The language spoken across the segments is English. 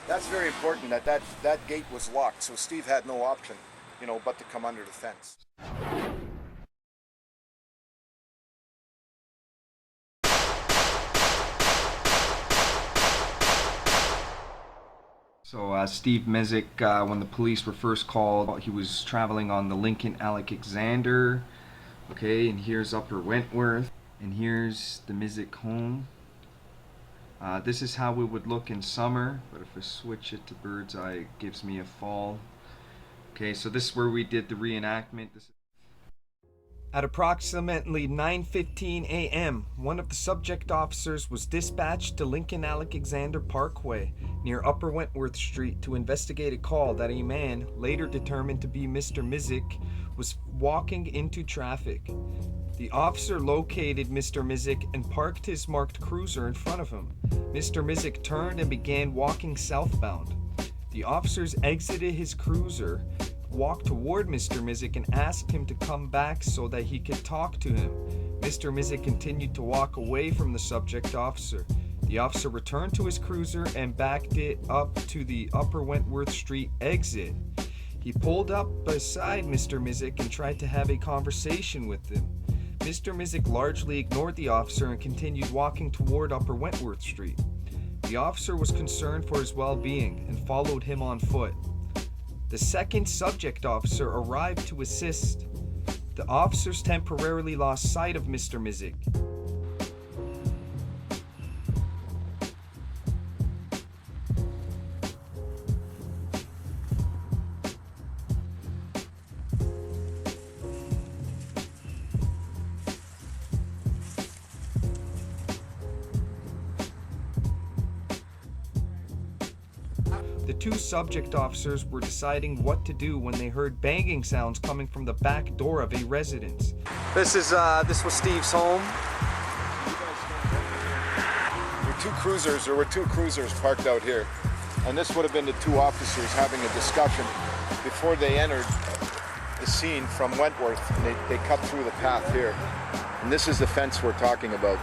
That's very important that gate was locked, so Steve had no option, but to come under the fence. So Steve Mesic, when the police were first called, he was traveling on the Lincoln Alexander. Okay, and here's Upper Wentworth, and here's the Mesic home. This is how it would look in summer, but if I switch it to bird's eye, it gives me a fall. Okay, so this is where we did the reenactment. At approximately 9:15 a.m., one of the subject officers was dispatched to Lincoln Alexander Parkway near Upper Wentworth Street to investigate a call that a man, later determined to be Mr. Mesic, was walking into traffic. The officer located Mr. Mesic and parked his marked cruiser in front of him. Mr. Mesic turned and began walking southbound. The officers exited his cruiser, walked toward Mr. Mesic and asked him to come back so that he could talk to him. Mr. Mesic continued to walk away from the subject officer. The officer returned to his cruiser and backed it up to the Upper Wentworth Street exit. He pulled up beside Mr. Mesic and tried to have a conversation with him. Mr. Mesic largely ignored the officer and continued walking toward Upper Wentworth Street. The officer was concerned for his well-being and followed him on foot. The second subject officer arrived to assist. The officers temporarily lost sight of Mr. Mesic. The two subject officers were deciding what to do when they heard banging sounds coming from the back door of a residence. This was Steve's home. There were two cruisers parked out here, and this would have been the two officers having a discussion before they entered the scene from Wentworth, and they cut through the path here. And this is the fence we're talking about.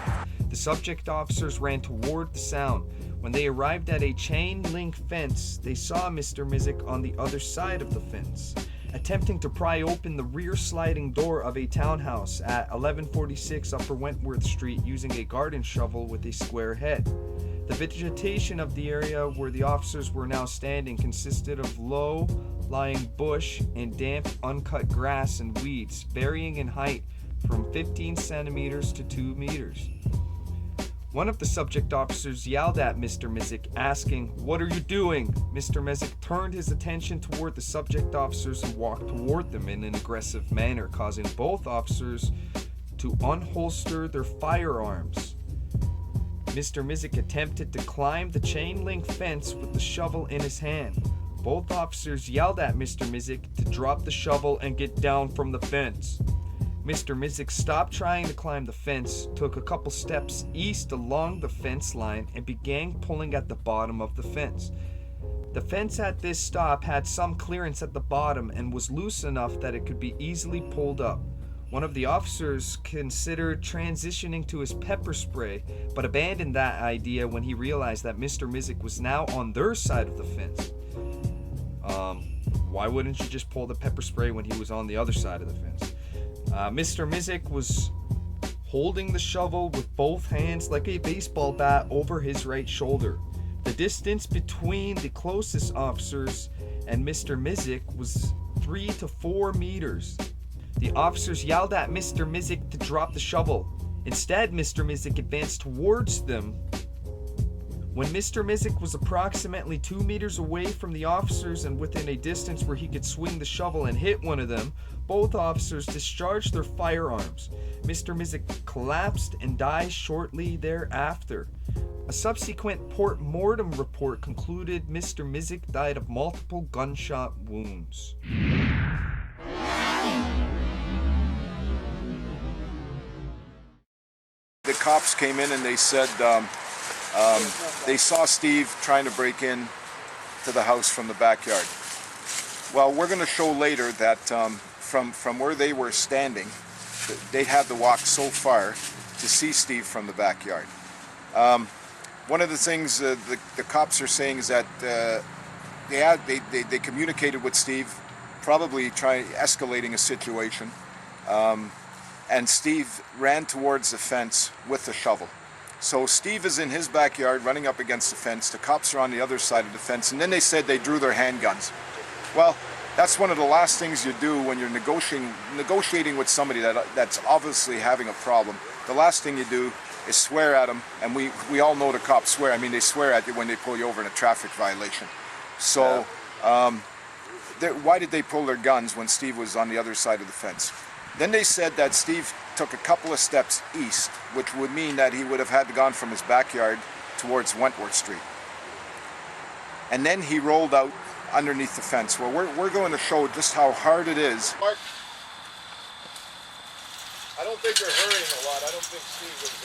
The subject officers ran toward the sound. When they arrived at a chain link fence, they saw Mr. Mesic on the other side of the fence, attempting to pry open the rear sliding door of a townhouse at 1146 Upper Wentworth Street using a garden shovel with a square head. The vegetation of the area where the officers were now standing consisted of low-lying bush and damp, uncut grass and weeds, varying in height from 15 centimeters to 2 meters. One of the subject officers yelled at Mr. Mesic, asking, "What are you doing?" Mr. Mesic turned his attention toward the subject officers and walked toward them in an aggressive manner, causing both officers to unholster their firearms. Mr. Mesic attempted to climb the chain link fence with the shovel in his hand. Both officers yelled at Mr. Mesic to drop the shovel and get down from the fence. Mr. Mesic stopped trying to climb the fence, took a couple steps east along the fence line, and began pulling at the bottom of the fence. The fence at this stop had some clearance at the bottom and was loose enough that it could be easily pulled up. One of the officers considered transitioning to his pepper spray, but abandoned that idea when he realized that Mr. Mesic was now on their side of the fence. Why wouldn't you just pull the pepper spray when he was on the other side of the fence? Mr. Mesic was holding the shovel with both hands like a baseball bat over his right shoulder. The distance between the closest officers and Mr. Mesic was 3 to 4 meters. The officers yelled at Mr. Mesic to drop the shovel. Instead, Mr. Mesic advanced towards them. When Mr. Mesic was approximately 2 meters away from the officers and within a distance where he could swing the shovel and hit one of them, both officers discharged their firearms. Mr. Mesic collapsed and died shortly thereafter. A subsequent post-mortem report concluded Mr. Mesic died of multiple gunshot wounds. The cops came in and they said they saw Steve trying to break in to the house from the backyard. Well, we're going to show later that from where they were standing, they had to walk so far to see Steve from the backyard. One of the things the cops are saying is that they communicated with Steve, probably escalating a situation, and Steve ran towards the fence with the shovel. So Steve is in his backyard running up against the fence. The cops are on the other side of the fence, and then they said they drew their handguns. Well, that's one of the last things you do when you're negotiating with somebody that's obviously having a problem. The last thing you do is swear at them, and we all know the cops swear. I mean, they swear at you when they pull you over in a traffic violation. So why did they pull their guns when Steve was on the other side of the fence? Then they said that Steve took a couple of steps east, which would mean that he would have had to gone from his backyard towards Wentworth Street. And then he rolled out underneath the fence. Well, we're going to show just how hard it is. Mark, I don't think they're hurrying a lot. I don't think Steve was...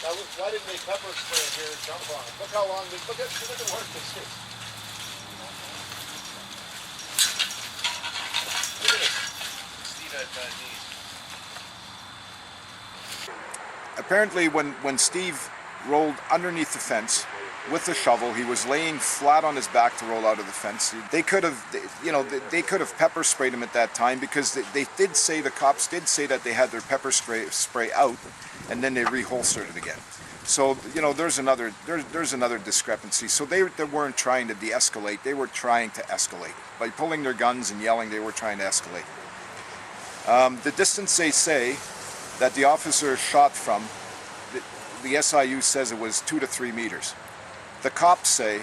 Now, why didn't they pepper spray here and jump on it? Look how long they... Look at the work this is. Look at it. Steve had bad knees. Apparently, when Steve rolled underneath the fence with the shovel, he was laying flat on his back to roll out of the fence. They could have, they could have pepper sprayed him at that time, because the cops did say that they had their pepper spray out, and then they reholstered it again. So there's another discrepancy. So they weren't trying to de-escalate; they were trying to escalate by pulling their guns and yelling. They were trying to escalate. The distance they say that the officer shot from, the S.I.U says it was 2 to 3 meters. The cops say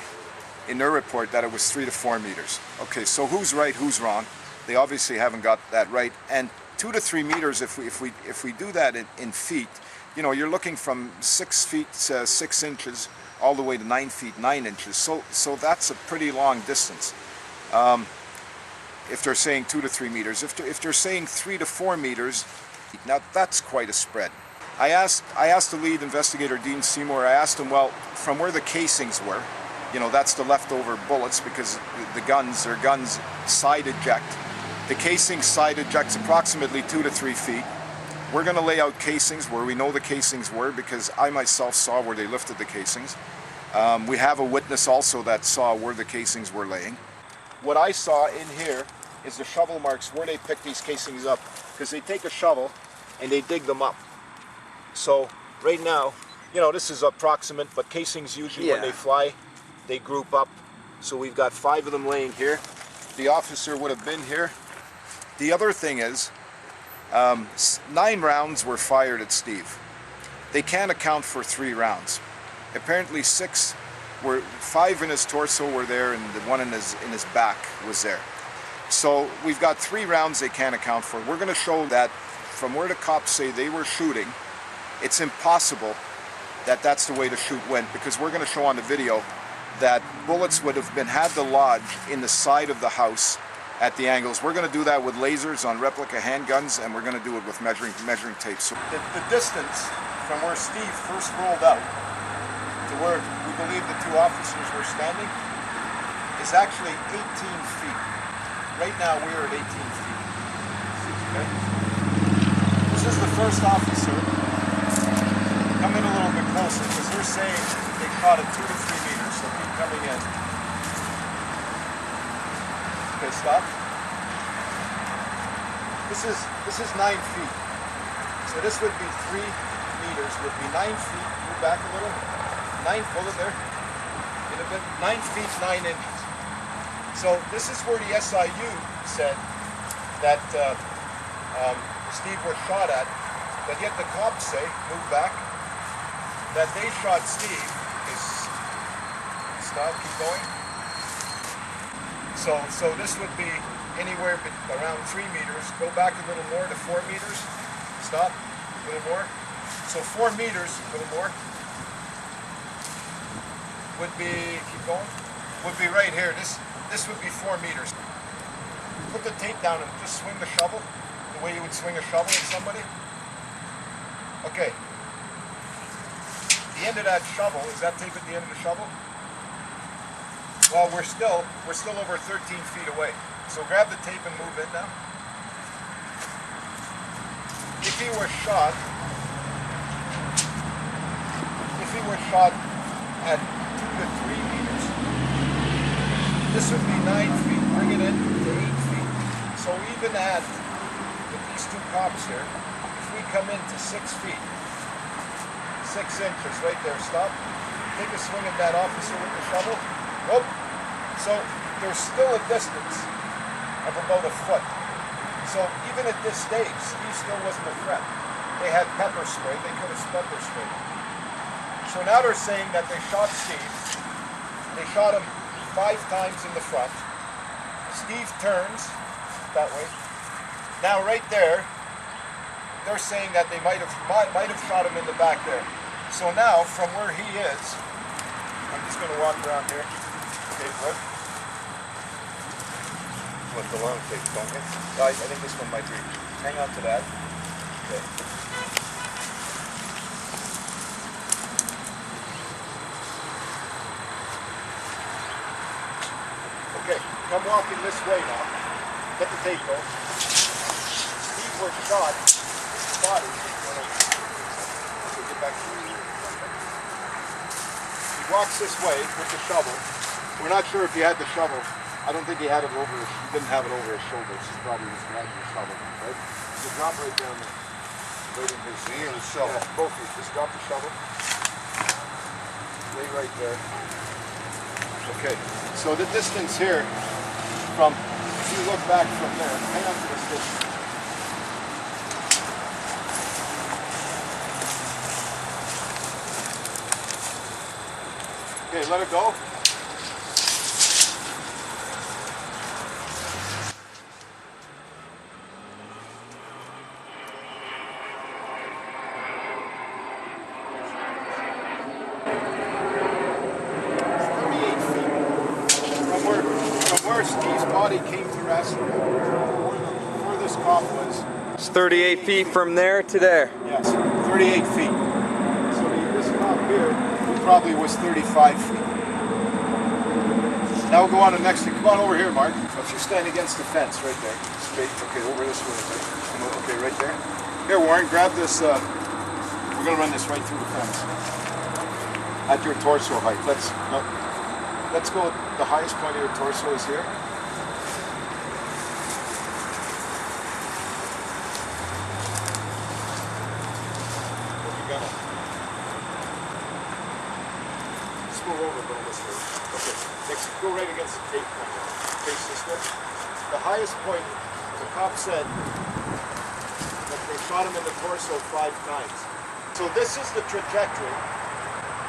in their report that it was 3 to 4 meters. Okay, so who's right, who's wrong? They obviously haven't got that right. And 2 to 3 meters, if we do that in feet, you're looking from 6 feet 6 inches all the way to 9 feet 9 inches. So that's a pretty long distance. If they're saying 2 to 3 meters, if they're saying 3 to 4 meters, now that's quite a spread. I asked the lead investigator, Dean Seymour, I asked him, well, from where the casings were, that's the leftover bullets, because the guns side eject. The casing side ejects approximately 2 to 3 feet. We're going to lay out casings where we know the casings were, because I myself saw where they lifted the casings. We have a witness also that saw where the casings were laying. What I saw in here is the shovel marks where they pick these casings up, because they take a shovel and they dig them up. So right now, this is approximate, but casings usually when they fly, they group up. So we've got 5 of them laying here. The officer would have been here. The other thing is, 9 rounds were fired at Steve. They can't account for 3 rounds. Apparently 5 in his torso were there, and the one in his back was there. So we've got 3 rounds they can't account for. We're going to show that from where the cops say they were shooting, it's impossible that that's the way the shoot went, because we're going to show on the video that bullets would have had to lodge in the side of the house at the angles. We're going to do that with lasers on replica handguns, and we're going to do it with measuring tape. So the distance from where Steve first rolled out to where we believe the 2 officers were standing is actually 18 feet. Right now we're at 18 feet. Okay? This is the first officer. Come in a little bit closer, because they're saying they caught it 2 to 3 meters, so keep coming in. Okay, stop. This is 9 feet. So this would be 3 meters, would be 9 feet. Move back a little. 9, hold it there. Get a bit. 9 feet 9 inches. So this is where the S.I.U said that Steve was shot at, but yet the cops say, move back, that they shot Steve. Stop, keep going. So this would be anywhere around 3 meters. Go back a little more to 4 meters. Stop, a little more. So 4 meters, a little more. Would be, keep going, would be right here. This would be 4 meters. Put the tape down and just swing the shovel the way you would swing a shovel at somebody. Okay. The end of that shovel, is that tape at the end of the shovel? Well, we're still over 13 feet away. So grab the tape and move in now. If he was shot Steve was shot at 2 to 3 meters. This would be 9 feet. Bring it in to 8 feet. So even at, with these two cops here, if we come into 6 feet, 6 inches right there, stop. Take a swing at that officer with the shovel. Whoop. So there's still a distance of about a foot. So even at this stage, Steve still wasn't a threat. They had pepper spray. They could have pepper sprayed him. So now they're saying that they shot Steve. They shot him 5 times in the front. Steve turns that way. Now right there, they're saying that they might have shot him in the back there. So now, from where he is, I'm just going to walk around here. Okay, what? With the long tape, don't you? I think this one might be. Hang on to that. Okay. Okay, come walking this way now. Get the tape though. Steve was shot. His body. Okay, get back to you. He walks this way with the shovel. We're not sure if he had the shovel. I don't think he had it over his, he didn't have it over his shoulders. He probably was grabbing the shovel, right? So drop right down there. Right in his knee and his shovel. Yeah, both of you. Just drop the shovel. Lay right there. Okay. So the distance here from, if you look back from there, hang on to this distance. Okay, let it go. Steve's body came to rest where this cop was. It's 38 feet from there to there. Yes, 38 feet. So this cop here probably was 35 feet. Now we'll go on to the next thing. Come on over here, Mark. So if you stand against the fence right there. Straight, okay, over this way. Okay, right there. Here, Warren, grab this. We're going to run this right through the fence. At your torso height. Let's go, the highest point of your torso is here. What you got? Just move over a little this way. Okay, next, go right against the tape point. Face this way. The highest point, the cop said that they shot him in the torso 5 times. So this is the trajectory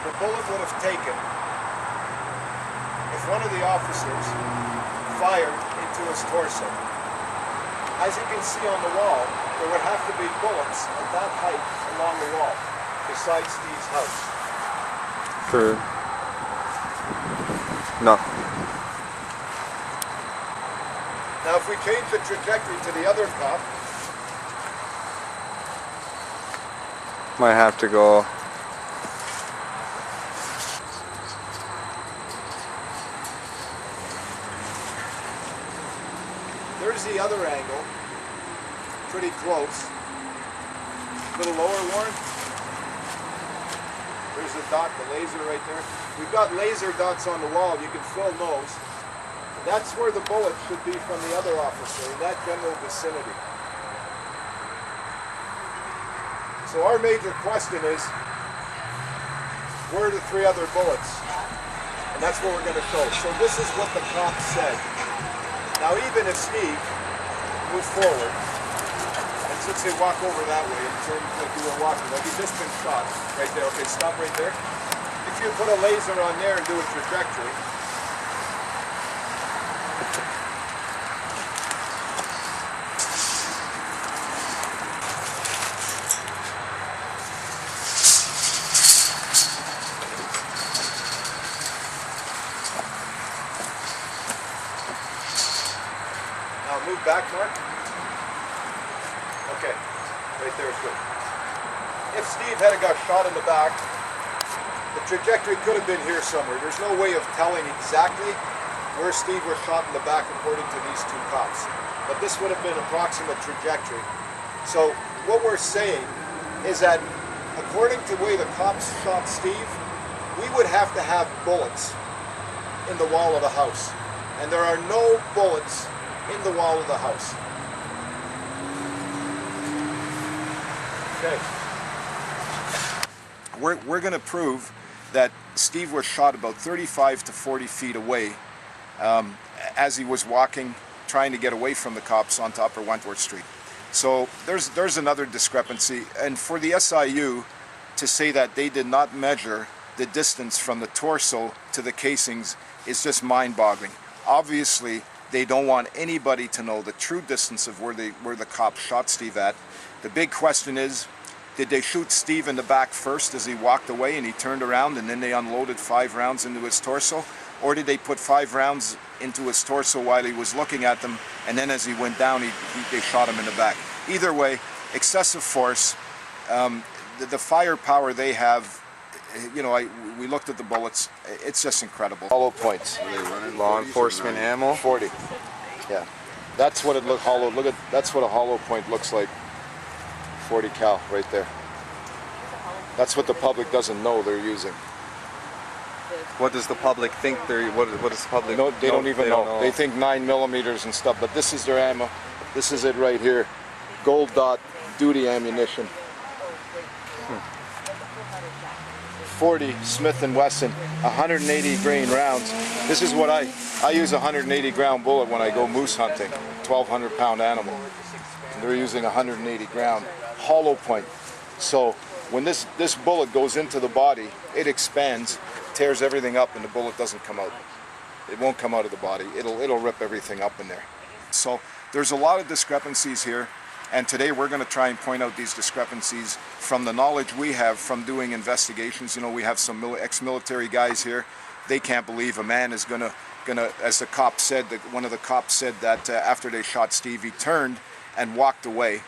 the bullet would have taken if one of the officers fired into his torso. As you can see on the wall, there would have to be bullets at that height along the wall, beside Steve's house. For nothing. Now if we change the trajectory to the other cop, might have to go. There's the other angle, pretty close. A little lower, Warren. There's the dot, the laser right there. We've got laser dots on the wall, you can film those. That's where the bullet should be from the other officer, in that general vicinity. So our major question is, where are the 3 other bullets? And that's what we're going to show. So this is what the cop said. Now even if Steve moved forward, and since they walk over that way, in terms like you were walking, like he's just been shot right there. Okay, stop right there. If you put a laser on there and do a trajectory, move back, Mark. Okay, right there is good. If Steve had got shot in the back, the trajectory could have been here somewhere. There's no way of telling exactly where Steve was shot in the back according to these 2 cops. But this would have been approximate trajectory. So what we're saying is that according to the way the cops shot Steve, we would have to have bullets in the wall of the house. And there are no bullets in the wall of the house. Okay. We're going to prove that Steve was shot about 35 to 40 feet away as he was walking, trying to get away from the cops onto Upper Wentworth Street. So there's another discrepancy. And for the S.I.U. to say that they did not measure the distance from the torso to the casings is just mind-boggling. Obviously, they don't want anybody to know the true distance of where the cops shot Steve at. The big question is, did they shoot Steve in the back first as he walked away and he turned around and then they unloaded 5 rounds into his torso? Or did they put 5 rounds into his torso while he was looking at them, and then as he went down, they shot him in the back? Either way, excessive force. The firepower they have, you know, we looked at the bullets. It's just incredible. Hollow points. Are they running law enforcement ammo? 40. Yeah, that's what it looked hollow. Look at, that's what a hollow point looks like. 40 cal right there. That's what the public doesn't know they're using. What does the public think they're? What does the public? No, they don't even know. They think 9mm and stuff, but this is their ammo. This is it right here. Gold dot duty ammunition. 40 Smith & Wesson, 180 grain rounds. This is what I use a 180 ground bullet when I go moose hunting, 1,200 pound animal. And they're using 180 ground hollow point. So when this bullet goes into the body, it expands, tears everything up, and the bullet doesn't come out. It won't come out of the body. It'll rip everything up in there. So there's a lot of discrepancies here. And today we're going to try and point out these discrepancies from the knowledge we have from doing investigations. You know, we have some ex-military guys here. They can't believe a man is gonna, as the cop said, one of the cops said that after they shot Steve, he turned and walked away.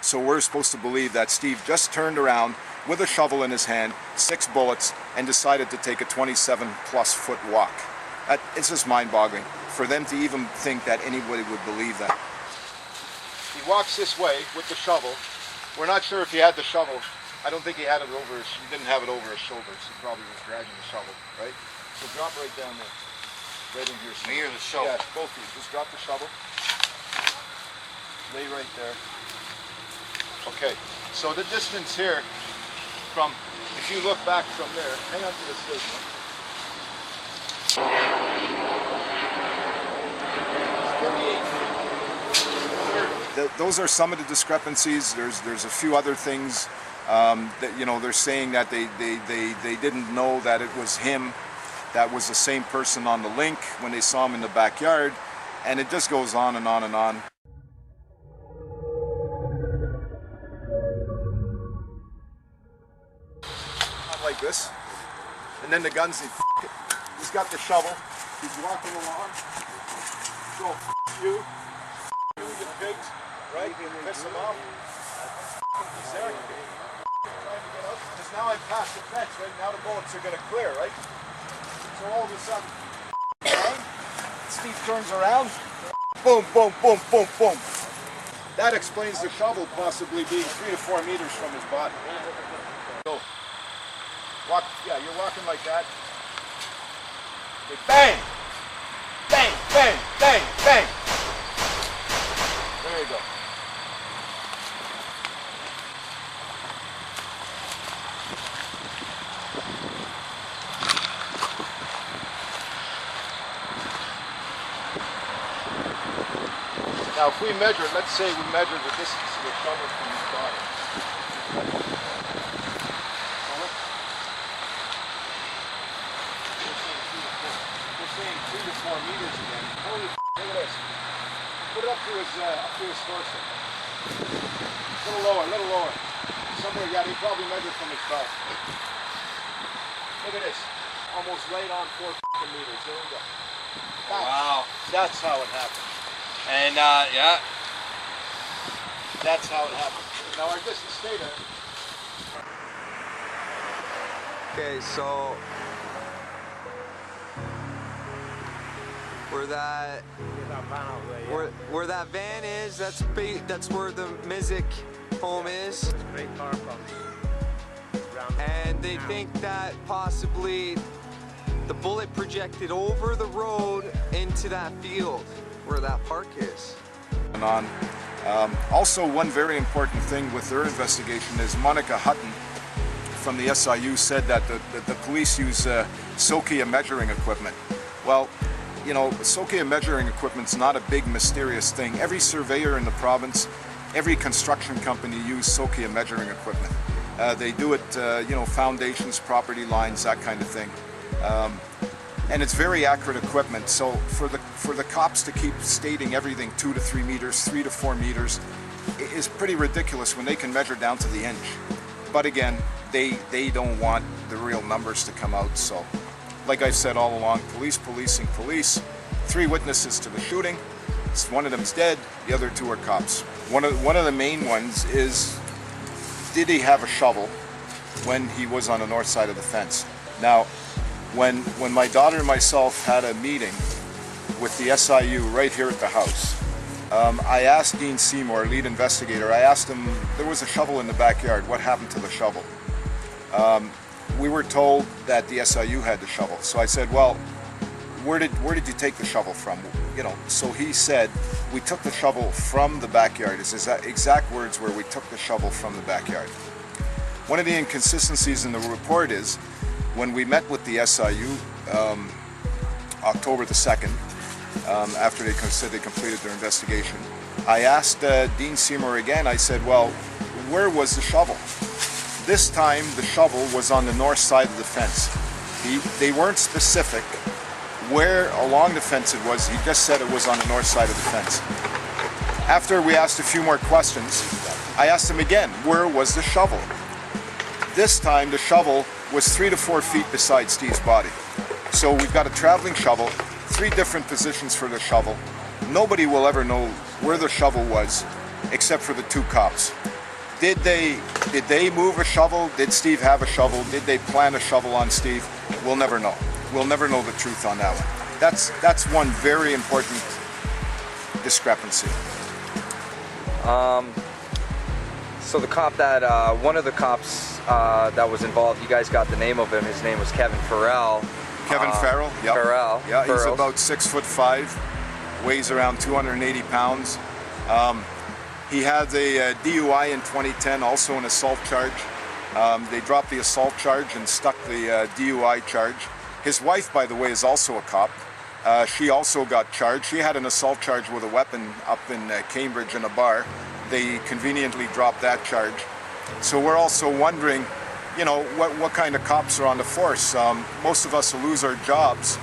So we're supposed to believe that Steve just turned around with a shovel in his hand, 6 bullets, and decided to take a 27+ foot walk. It's just mind-boggling for them to even think that anybody would believe that. He walks this way with the shovel. We're not sure if he had the shovel. I don't think he had it over his, he didn't have it over his shoulders. He probably was dragging the shovel, right? So drop right down there. Right in here. Me or the shovel? Yeah, both of you. Just drop the shovel. Lay right there. Okay, so the distance here from, if you look back from there, hang on to this station. Those are some of the discrepancies. There's a few other things that, you know, they're saying that they didn't know that it was him, that was the same person on the link when they saw him in the backyard, and it just goes on and on and on. Not like this. And then the guns, he's got the shovel, he's walking along, so you pigs. Right? Piss him off. He's there. Trying to get out. Because now I'm past the fence, right? Now the bullets are going to clear, right? So all of a sudden, right? Steve turns around. Boom, boom, boom, boom, boom. That explains the shovel possibly being 3 to 4 meters from his body. So, walk, yeah, you're walking like that. Okay, bang! Bang, bang, bang, bang! There you go. Now, if we measure, let's say we measure the distance of the shovel from his body. We're saying 3 to 4 meters again. Holy look at this. Put it up to his torso. A little lower. Somewhere, yeah, he probably measured from his belt. Look at this. Almost right on 4 meters. There we go. Wow. That's how it happened. And yeah. That's how it happened. Now our distance data. Okay, so where that van is, that's where the Mesic home is. Great car from And they think that possibly the bullet projected over the road into that field where that park is. Also, one very important thing with their investigation is Monica Hutton from the S.I.U. said that the police use Sokia measuring equipment. Well, you know, Sokia measuring equipment's not a big mysterious thing. Every surveyor in the province, every construction company use Sokia measuring equipment. They do it, you know, foundations, property lines, that kind of thing. And it's very accurate equipment. So for the cops to keep stating everything 2 to 3 meters, 3 to 4 meters, is pretty ridiculous when they can measure down to the inch. But again, they don't want the real numbers to come out. So, like I've said all along, police policing police. 3 witnesses to the shooting. One of them's dead. The other 2 are cops. One of the main ones is, did he have a shovel when he was on the north side of the fence? Now, when my daughter and myself had a meeting with the S.I.U. right here at the house, I asked Dean Seymour, lead investigator, I asked him, there was a shovel in the backyard, what happened to the shovel? We were told that the S.I.U. had the shovel. So I said, well, where did you take the shovel from? You know, so he said, we took the shovel from the backyard. His exact words were, we took the shovel from the backyard. One of the inconsistencies in the report is, when we met with the S.I.U. October the 2nd, after they said they completed their investigation, I asked Dean Seymour again, I said, well, where was the shovel? This time the shovel was on the north side of the fence. They weren't specific where along the fence it was, he just said it was on the north side of the fence. After we asked a few more questions, I asked him again, where was the shovel? This time the shovel was 3 to 4 feet beside Steve's body. So we've got a traveling shovel, 3 different positions for the shovel. Nobody will ever know where the shovel was except for the 2 cops. Did they move a shovel? Did Steve have a shovel? Did they plant a shovel on Steve? We'll never know. We'll never know the truth on that one. That's one very important discrepancy. So the cop that, one of the cops that was involved, you guys got the name of him. His name was Kevin Farrell. Kevin Farrell? Yep. Farrell. Yeah, he's about 6'5", weighs around 280 pounds. He had a DUI in 2010, also an assault charge. They dropped the assault charge and stuck the DUI charge. His wife, by the way, is also a cop. She also got charged. She had an assault charge with a weapon up in Cambridge in a bar. They conveniently dropped that charge. So we're also wondering, you know, what kind of cops are on the force. Most of us will lose our jobs,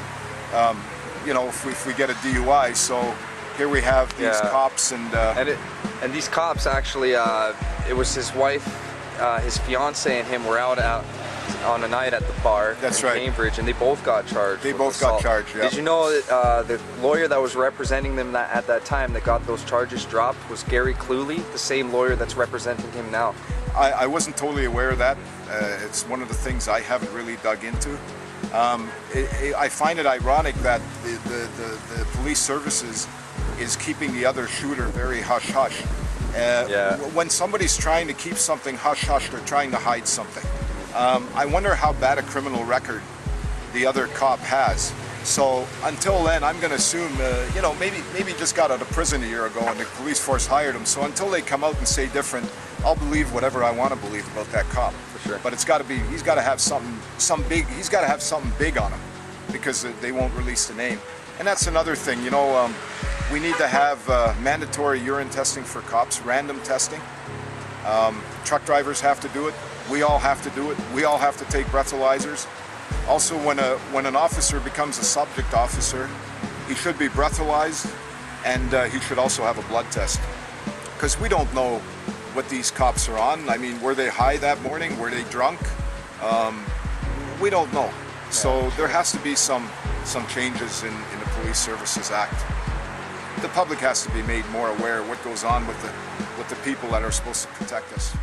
you know, if we get a DUI. So here we have these cops and these cops actually, it was his wife, his fiance and him were out on a night at the bar in Cambridge, and they both got charged. They both got charged, yeah. Did you know that the lawyer that was representing them at that time that got those charges dropped was Gary Cluley, the same lawyer that's representing him now? I wasn't totally aware of that. It's one of the things I haven't really dug into. I find it ironic that the police services is keeping the other shooter very hush-hush. When somebody's trying to keep something hush-hush, they're trying to hide something. I wonder how bad a criminal record the other cop has. So until then, I'm going to assume, you know, maybe just got out of prison a year ago and the police force hired him. So until they come out and say different, I'll believe whatever I want to believe about that cop. For sure. But it's got to be, he's got to have something big. He's got to have something big on him, because they won't release the name. And that's another thing, you know. We need to have mandatory urine testing for cops, random testing. Truck drivers have to do it. We all have to do it. We all have to take breathalyzers. Also, when an officer becomes a subject officer, he should be breathalyzed, and he should also have a blood test. Because we don't know what these cops are on. I mean, were they high that morning? Were they drunk? We don't know. So there has to be some changes in the Police Services Act. The public has to be made more aware of what goes on with the people that are supposed to protect us.